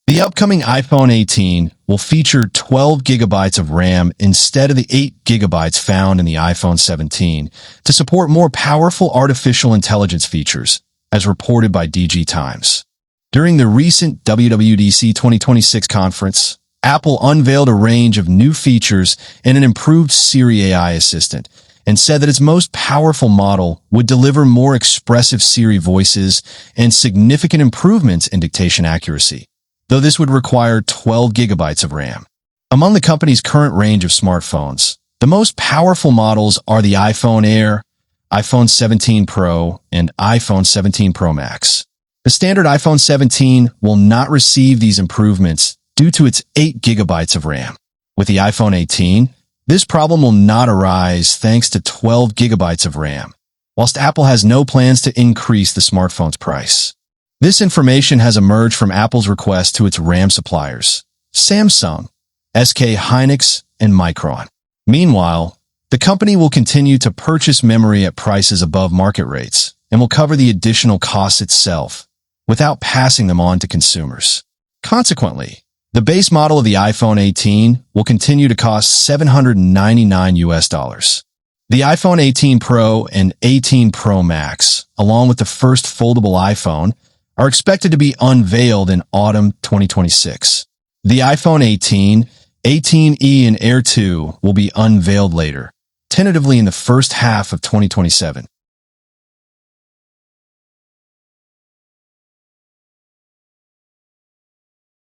The upcoming iPhone 18 will feature 12 gigabytes of RAM instead of the 8 gigabytes found in the iPhone 17 to support more powerful artificial intelligence features, as reported by DG Times. During the recent WWDC 2026 conference, Apple unveiled a range of new features and an improved Siri AI assistant, and said that its most powerful model would deliver more expressive Siri voices and significant improvements in dictation accuracy, though this would require 12 gigabytes of RAM. Among the company's current range of smartphones, the most powerful models are the iPhone Air, iPhone 17 Pro, and iPhone 17 Pro Max. The standard iPhone 17 will not receive these improvements due to its 8 gigabytes of RAM. With the iPhone 18, this problem will not arise thanks to 12 gigabytes of RAM, whilst Apple has no plans to increase the smartphone's price. This information has emerged from Apple's request to its RAM suppliers, Samsung, SK Hynix, and Micron. Meanwhile, the company will continue to purchase memory at prices above market rates and will cover the additional costs itself without passing them on to consumers. Consequently, the base model of the iPhone 18 will continue to cost $799. The iPhone 18 Pro and 18 Pro Max, along with the first foldable iPhone, are expected to be unveiled in autumn 2026. The iPhone 18, 18e, and Air 2 will be unveiled later, tentatively in the first half of 2027.